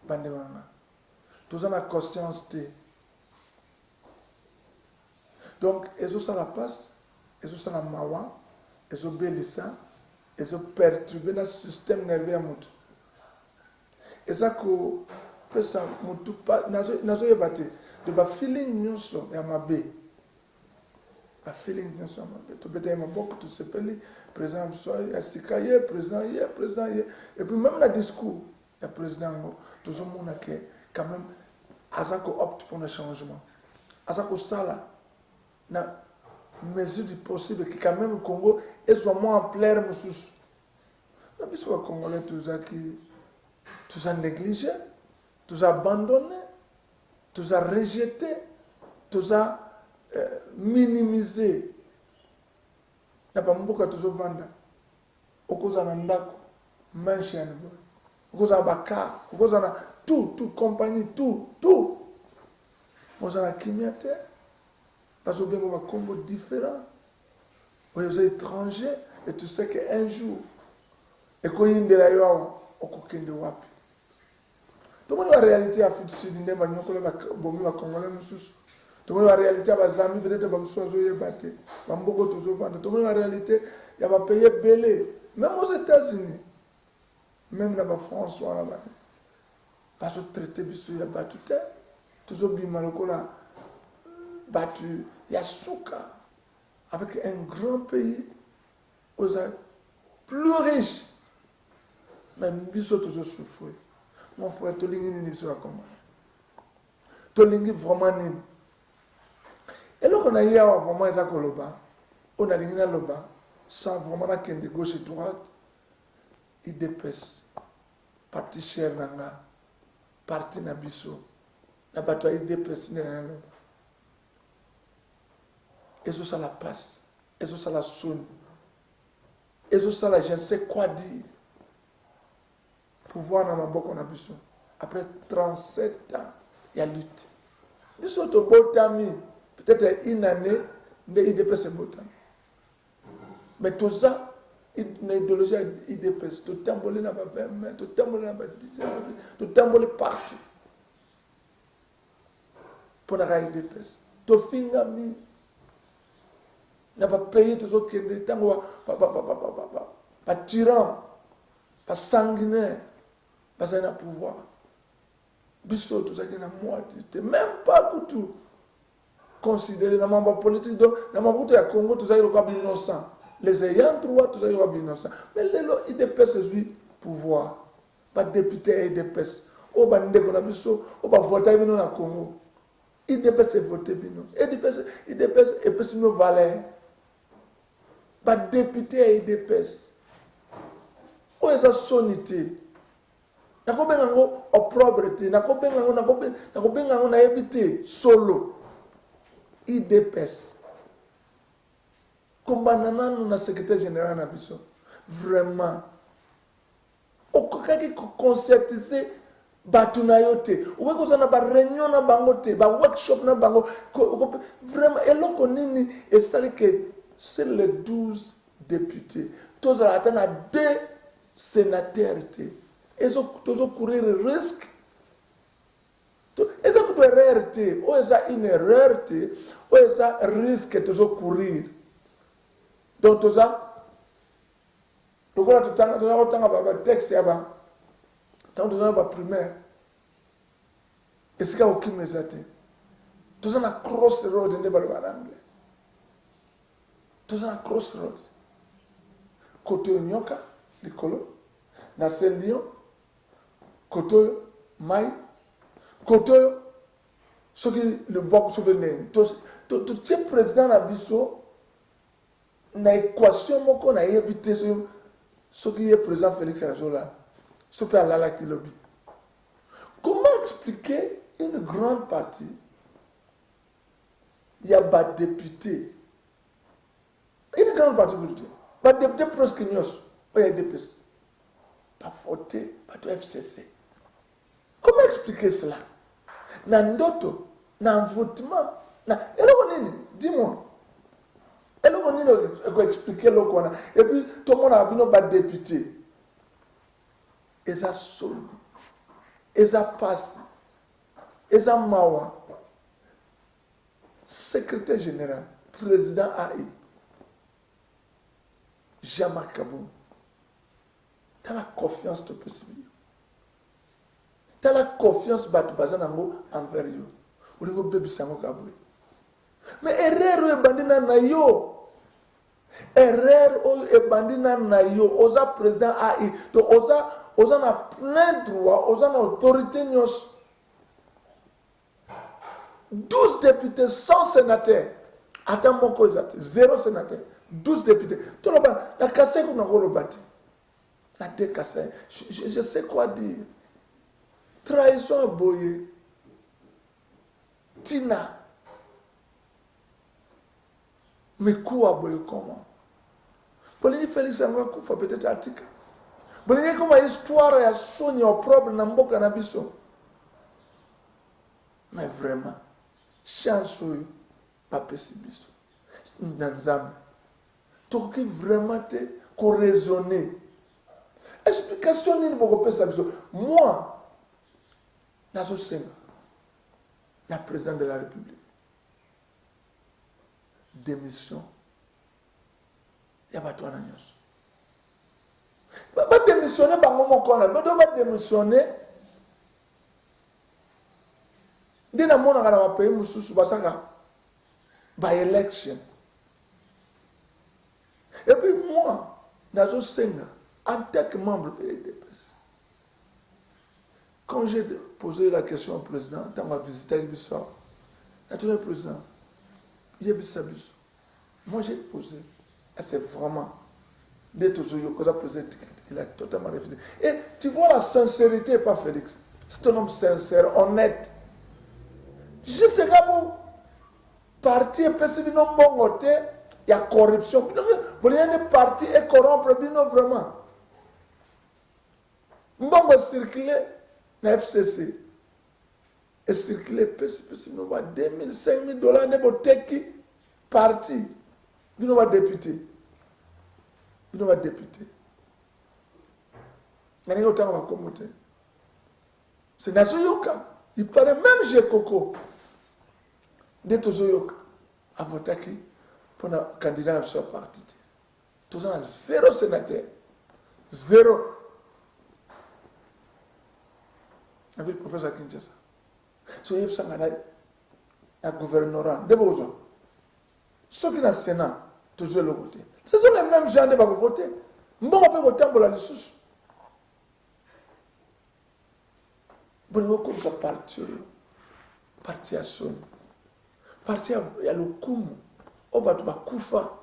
Bandewana. Tous en a conscience. Donc, ils ont la passe, ils ont la mawa, ils ont bélissa, ils ont perturbé le système nerveux à mutu. Et ça que ça mutu pas, nazo yebate, de ba feeling nyonso ya mabe. Ba feeling nyonso ya mabe. To beta maboko to sepeli président soit ya sikaye, président ye. Et puis même le discours, il y a président ngo, tout le monde que quand même azako opte pour le changement. Azako sala na mesure du possible que quand même le Congo est soit moins en plein mususu. Mais puis soit Congolais tous a négligé, tous a abandonné, tous a rejeté, tous a minimisé. Na pas mboka tous vanda. Okoza na ndako, mansion, okoza baka, okoza na tout compagnie, tout. Okoza na kimiate. Parce que bien on va Congo différent. Vous êtes étranger et tu sais qu'un jour, et quand il y a des gens qui ont des wapi. Tout le monde a la réalité à Fut Sud, il y a des gens qui ont Congolais. Tout le monde a la réalité à Bazami, peut-être que vous avez battu. Tout le monde a la réalité, il y a des pays belés. Même aux États-Unis, même dans la France, parce que traité il y a battu. Tout le monde a battu. Yasuka, avec un grand pays, plus riche. Mais nous sommes toujours souffrés. Mon frère, tu n'as pas comment. Tu n'as vraiment pas. Et là, on a eu vraiment un Zakoloba. On a eu un Loba, sans vraiment qu'il y ait de gauche et droite. Il dépasse. Parti cher Nanga, parti Nabiso. La bataille dépasse. Et ça la passe, et ça la sonne, et ça la je ne sais quoi dire. Pouvoir dans ma boque on a besoin. Après 37 ans, il y a lutte. Nous sommes au Botami, peut-être une année, mais il dépasse le Botami. Mais tout ça, une idéologie il dépasse. Tout tambolé dans ma main, tout tambolé dans ma tête, tout tambolé partout. Pour la il dépasse. Tout fingami. N'a pas payé tout ce qui est pas tyran, pas sanguinaire, pas un pouvoir. Bissot, tout ça qui est la moitié, même pas tout considéré dans ma politique, dans ma politique à Congo, tout ça qui est innocent. Les ayants droit, tout ça qui est innocent. Mais les lois, ils dépassent ce pouvoir. Pas député, ils dépassent. Au bandé, on a Bissot, on va voter dans le Congo. Ils dépassent voter, ils dépassent nos valeurs. Pas député et dépasse. Où est sa sonité? N'a pas bien en propreté, n'a pas bien en habité solo. Il dépasse. Comme banana nous na secrétaire général na biso. Vraiment. Au cas qui conscientiser batuna yote. Ou ko na ba réunion na bango te, ba workshop na bango. Vraiment et l'on nini et ça que c'est les 12 députés. Tous attendent à 2 sénateurs. Ils ont toujours courir le risque. Ils ont une erreur. Ils ont une erreur. Ils ont risque toujours courir. Donc, tout ça, donc, là, tout le texte, tout le primaire. Est-ce qu'il y a aucune mésate? Tout ça, la crossroad, il n'y a pas de anglais. Tout ça, la crossroad. Côté Nyoka, l'écolo, Nassé Lyon, côté Maï, côté ce qui le bon sur le nez. Tout le président Nabiso, na équation moko na yebité ce qui est président Félix Azola, ce qui est Lala Kilobi. Comment expliquer une grande partie? Il y a des députés. Une grande partie de l'unité. Pas de députés presque nyos. Pas de DPS. Pas voté, pas de FCC. Comment expliquer cela? Nandoto, nan votement. Dis-moi. quoi expliquer le qu'on a. Et puis, tout le monde a vu nos députés. Et ça sonne. Et ça passe. Et ça mawa. Secrétaire général, président AI. Jean-Marc Kabou. Tu as la confiance de possible. Tu as la confiance envers eux. Mais erreur est bandina na yo. Erreur est bandina na yo. Osa président AI. Donc osa na plein droit. Osa na autorité nyos. 12 députés, 100 sénateurs. Attends mon cause, 0 sénateur. 12 députés. Tout le monde, la casse qu'on a relobati. La décassée. Je sais quoi dire. Trahison à Boye. Tina. Mais quoi Boye comment? Bolini Félix Angoua faut peut-être Atika. Bolini comme histoire ya Sonia au problème na mboka na biso. Mais vraiment, chance pas possible biso. Nanzam. Donc vraiment te ko raisonner. Explication ni beaucoup peut ça biso. Moi nazo senga la présidente de la République. Démission. Il y a pas toi na nyos. Ba démissionner ba ngomo ko na, ba démissionner. Dina mona kana ba pays mususu basaka by election. Et puis moi, nazo senga en tant que membre de l'EDPS. Quand j'ai posé la question au président, quand on m'a visité le soir, le président, il y a bis. Moi j'ai posé, et c'est vraiment d'être il a totalement refusé. Et tu vois la sincérité, pas Félix. C'est un homme sincère, honnête. Juste comme parti et possible non bon côté, il y a corruption. Il y a des partis et corrompre vraiment. Bon circuler na FCC et circuler possible non va 2000 5000 dollars ne boteki parti. Il va député. Il va député. Il y a autant de communauté. C'est Nazoyoka. Il paraît même j'ai Coco. D'être Zoyoka. À voter qui pour le candidat de ce parti. Tout ça, 0 sénateur. 0. Avec le professeur Kinshasa. So, il y a un gouvernorat. De besoin. Ceux qui sont dans le Sénat, toujours le côté. Ce sont les mêmes gens qui vont voter. Bon, on peut voter pour la sous. Bon, on comme ça parti à son. Parti à l'Okumu. Au Batouba Koufa.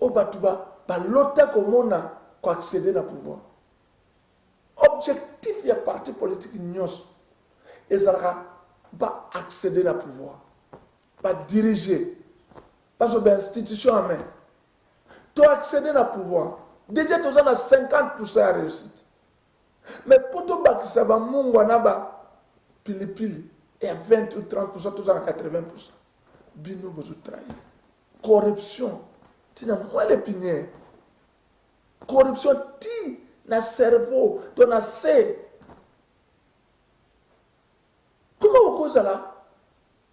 Au Batouba, l'autre comme on a accéder au pouvoir. Objectif, il y a parti politique ignos. Et ça va accéder au pouvoir. Va diriger. Parce que l'institution en main. Tu as accédé au pouvoir. Déjà, tu as 50% de réussite. Mais pour tout ça, ça va mounger pili. Et à 20 ou 30%, tu as 80%. Bino, vous trahir. Corruption. Tu n'as moins l'épinière. Corruption, tu as le cerveau. Tu as C. Comment vous cause là?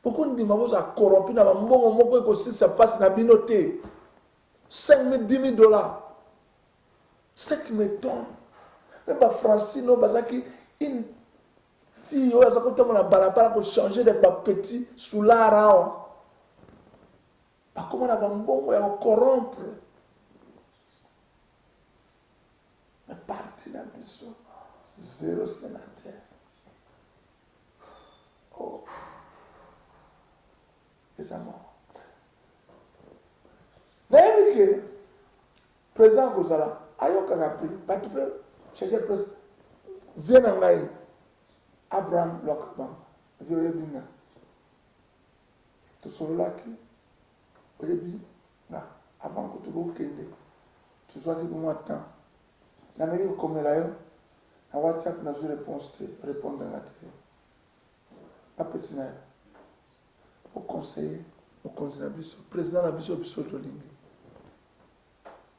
Pourquoi on dit que vous avez corrompu dans le monde où ça passe dans binoté 5 000, 10 000 dollars. Ce qui m'étonne. Même Francine, une fille, elle a changer de petit sous l'ara. Comment on a bon corrompre? Mais parti dans le biseau, 0 sénateur. Oh. Les amours. Mais le président Gozala, ayo kagapi, pas tu peux chercher le président. Viens en Gaï, Abraham Lockman, vieux Binga. Tu sois là qui, au début, avant que tu vois qu'il tu sois qui pour moi temps. L'Amérique comme là, à WhatsApp, n'a pas réponse, répondre dans la télé. Pas petit naïf. Au conseiller, au conseiller, au président de la Bisso Tolingi.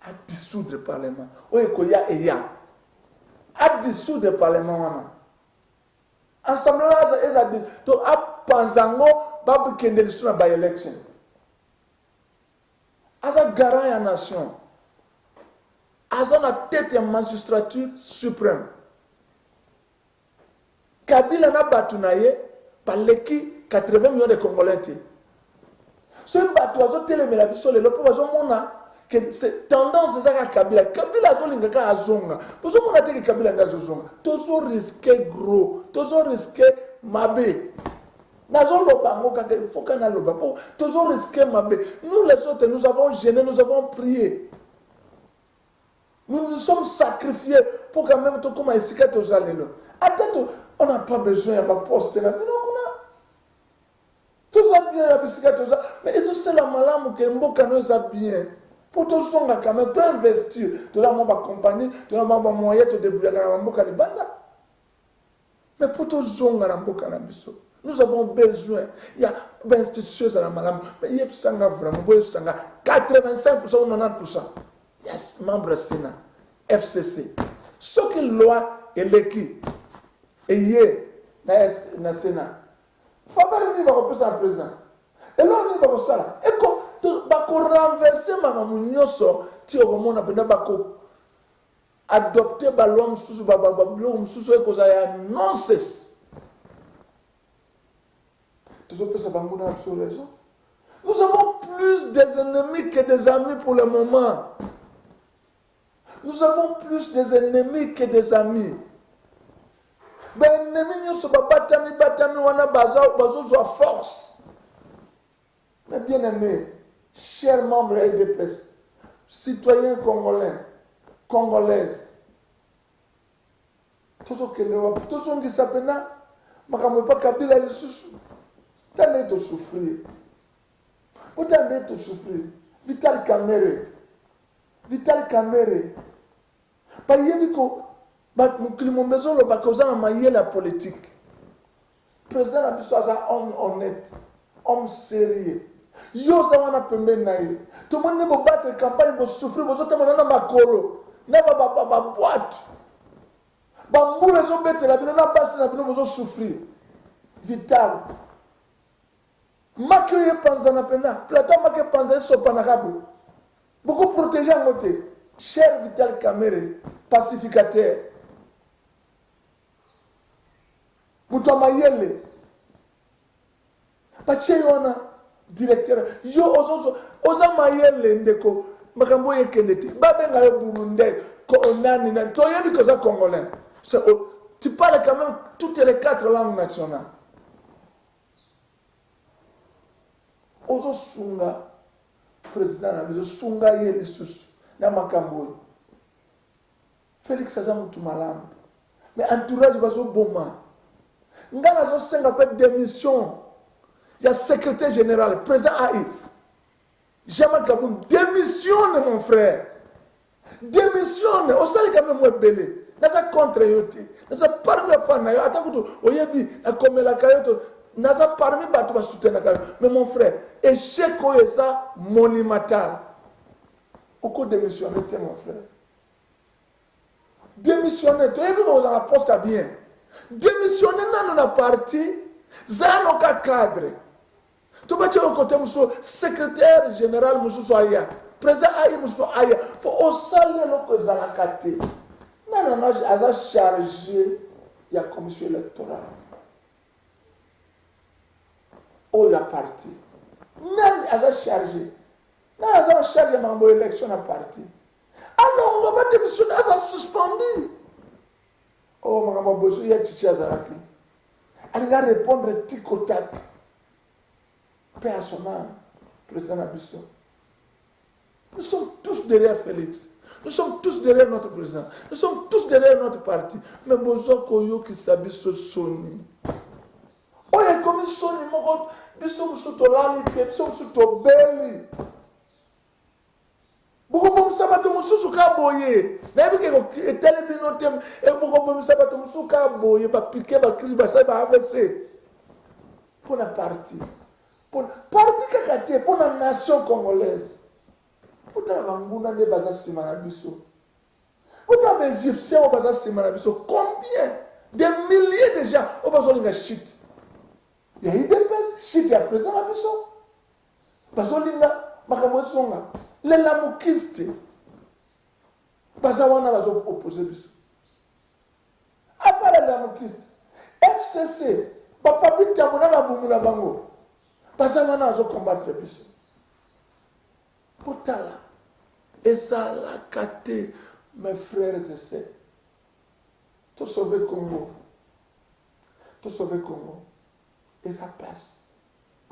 à dissoudre le Parlement. Oui, Koya et Ya. À dissoudre le Parlement. Ensemble, ils ont dit, donc, à Panzango, Babu Kendel sur la by-election. À la garant la nation. À la tête de la magistrature suprême. Kabila n'a battu par l'équipe 80 millions de Congolais. Ce bateau a été le biso le pour mona que c'est tendance à Kabila. Kabila zo lingaka azonga. Pour mona te Kabila nga zonga. Tozo risquer gros, tozo risquer mabe. Nazo loba ngoka il faut qu'on a loba. Tozo risquer mabe. Nous les autres nous avons gêné, nous avons prié. Nous nous sommes sacrifiés pour quand même tout comme ici que tozo lelo. Attends, on n'a pas besoin de poste là. Mais non, tout ça bien, mais c'est la malam que Mboka nous a bien. Pour tout ça, on a quand même pas investir. Tout là, on va compagnie, tout là, on va moyen de débrouiller dans Mboka de Banda. Mais pour tout ça, on a Mboka na biso. Nous avons besoin. Il y a des institutions à la malam. Mais il y a vraiment 85% ou 90%. Il y a membres Sénat, FCC. Ce qui loi et l'équipe. Et il y a le Sénat. Fabari ni bako pesa président. Et là on bako sala. Et bako renverser mamamu nyoso ti okomona penda bako adopter balom susu babalom susu ekoza ya nonsense. Toujours pesa banguna absolu raison. Nous avons plus des ennemis que des amis pour le moment. Nous avons plus des ennemis que des amis. Ben ennemi nyoso batami wana bazo à force. Mais bien aimé, chers membres de presse, citoyens congolais, congolaises, tous ceux qui s'appellent, makamwe pas Kabila lisusu, t'en de souffrir. Autant de souffrir. Vital Kamere. Pas yebiko. La politique. Le président a dit ça, homme honnête, homme sérieux. Yo, ça va pembe naïe. Tout le monde va battre campagne, va souffrir, va sauter dans ma colo, na ba boîte. Bambou les ont bêtés, la bino na basse, la bino va souffrir. Vital. Maké panza na pena, plateau maké panza sopanarabe. Beaucoup protégé en côté. Cher Vital Kamere, pacificateur. Mutu amayele bache yona directeur yo oza mayele ndeko makambo yekendete babenga yo burundais ko onani na to yebi ko za congolais tu parles quand même toutes les 4 langues nationales ozo sunga président na biso sunga yeli susu na makambo Félix aza mutu malamu mais entourage bazo boma Ngana zo senga pe démission. Il y a secrétaire général, président AI. Jamais Kaboum, démissionne mon frère. Démissionne. On sait quand même moi belé. Naza contre yote. Naza parmi fana yo. Attends que oyebi na komela kayoto. Naza parmi batu ba soutenir kayo. Mais mon frère, échec ça monumental. Oko démissionner mon frère. Démissionner. Tu oyebi ko la poste bien. Démissionner dans la partie, zano ka cadre. Tu vas au côté monsieur secrétaire général monsieur Soya, président Aïe monsieur Aya, pour au salaire le zalakate. Non, a chargé la commission électorale. Oh la partie. Non, a chargé. Non, a chargé mambo élection à partie. Alors on va démissionner, a suspendu. Oh, maman, bosso, il y a Chichi Azaraki. Elle va répondre tic au tac. Paix à son âme, président Abisso. Nous sommes tous derrière Félix. Nous sommes tous derrière notre président. Nous sommes tous derrière notre parti. Mais bozo koyo qui s'habille sur Sony. Oh, il y a comme Sony, nous sommes sous ton lalité, nous sommes sous ton belly. Beaucoup de sabato mususu ka boye. Na ebi ke telebi no tem e beaucoup de sabato mususu ka boye ba piquer ba crise ba ça ba AVC. Pour la partie kakate pour la nation congolaise. Pour botala banguna nde baza nsima na biso botala baégyptien oyo baza nsima na biso combien des milliers de gens oyo bazolinga shit ya idps shit ya président na biso bazolinga makambo esonga lelamukiste baza wana bazoopose biso apa lelamukiste fcc bapapi ntango na babumu na bango baza wana bazokombattre biso potala ezalaka te mes frères et sœurs tosauve congo eza place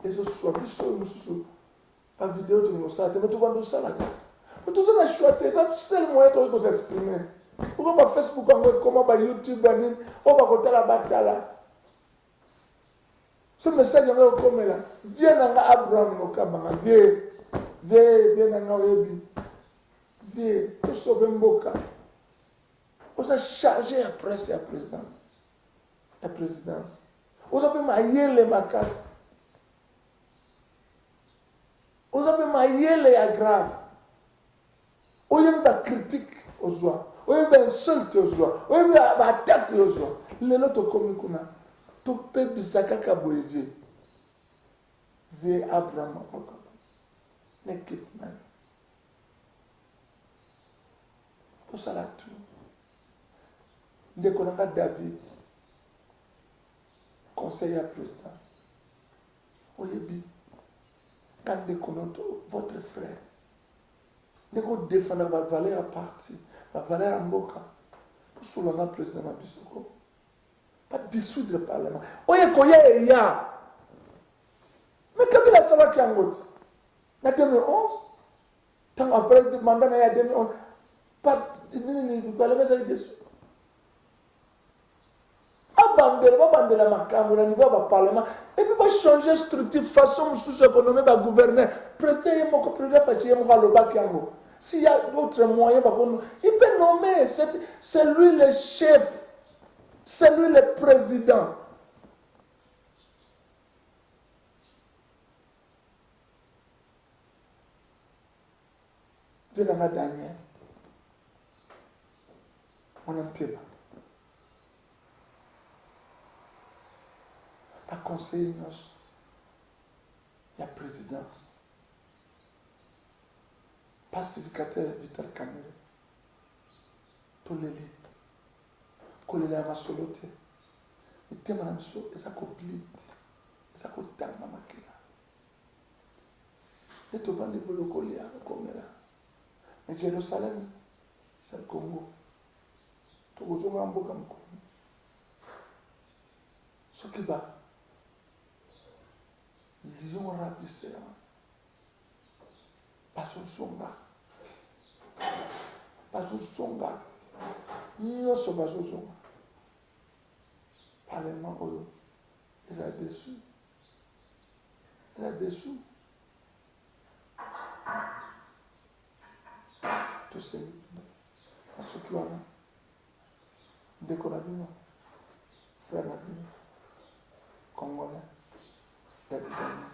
ezoswa biso mosusu bavideo tolingi kosala te me tobanda osalaka me toza na choix te eza seul moyen tokoki kosaexprime oko bafacebook yango ekoma bayoutube banini oyo bakotala batala so message yango ekomela vie nanga abraham nokabanga vie nanga oyebi vie tosauve mboka oza charge ya presse ya présidence oza mpe mayele makasi oza mpe mayele ya grave oyembi bacritique ozwa oyembi bainsulte ozwa oyembi baattaque ozwa lelo tokomi kuna topebisa kaka boye vie abraham okokaba nekipe naye tosala tu ndeko nanga david conseil ya président oyebi ka ndeko noto votre frère ndeko défendre bavaleur ya parti bavaleur ya mboka tosolana président na biso ko pas dissoudre le parlement oye koya eya mais kabila asalaki yango te na 2011 ntango après mandat na ya 2011 nini parlement ezali desu babandela makambo na niveau ya baparlement epuis bachange structure façon mosusu économie bagouverneur président ye moko président faci ye moko alobaki yango s'il y a d'autres moyens il peut nommer c'est lui le chef c'est lui le président velanga Daniel on enteba a conseiller nyonso ya présidence pacificateur Vital Kamerhe toleli kolela ya masolo te mitema na biso eza koblide eza kotanga makila nde tovandi boloko lia komela na Jérusalem c'est le Congo tokozonga mboka mokolo soki lion ravisseur bazozonga nyonso bazozonga parlement oyo eza desu toseli na soki wana ndeko na bino frère na bino congolais ya bidani